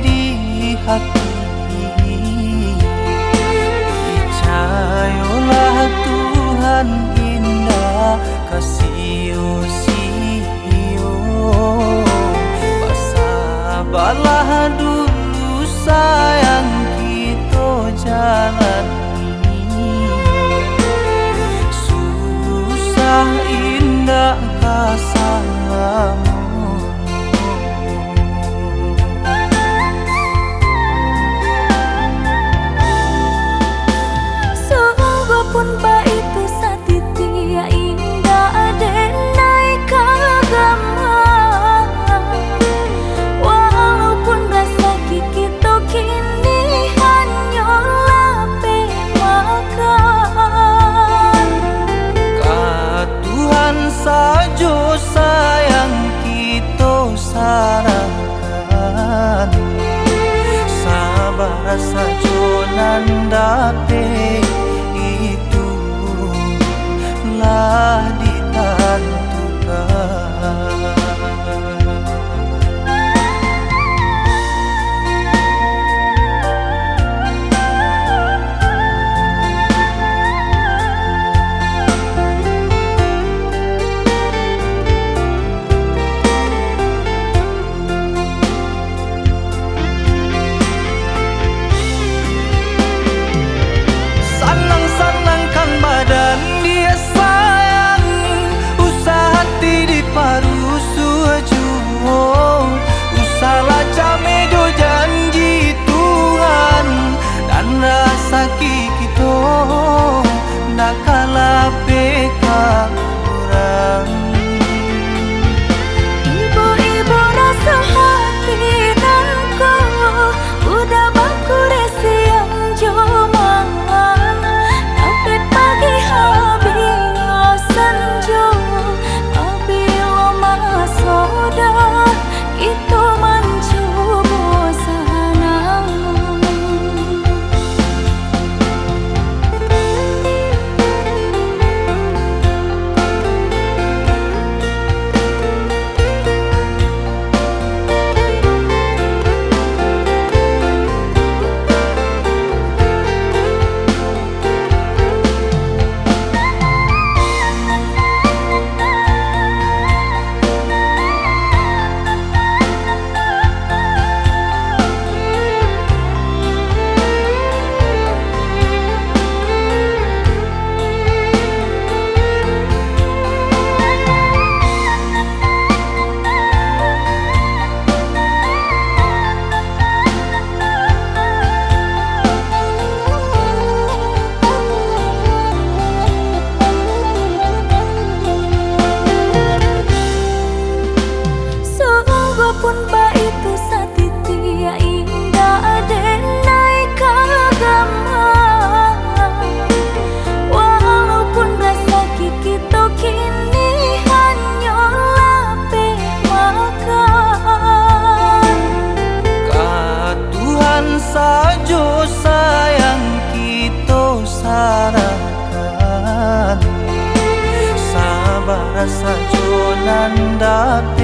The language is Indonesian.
di hati. Percayalah Tuhan indah kasih-Io. Bersabarlah dulu sayang kita jalani. Susah indah kasahmu. Pun baitu satitia indah adenai kagama. Walaupun rasa kita kini hanyalah pemakan. Ka Tuhan saja sayang kita sarahkan. Sabar saja nandape telah ditentukan. Senang-senangkan badan dia sayang, usah hati di paru suajuo. Usahalah camedo janji Tuhan dan rasa kita nak kalah peka orang. Ibu-ibu rasa hati nangko udah baku resi yang jomangan. Napet pagi habis senjo abilo masoda kita mencoba sanang. Pun baitu satitia indah adenai kagama. Walaupun rasa kita kini hanyalah pemakan. Ka Tuhan saja sayang kita sarahkan. Sabar saja nandape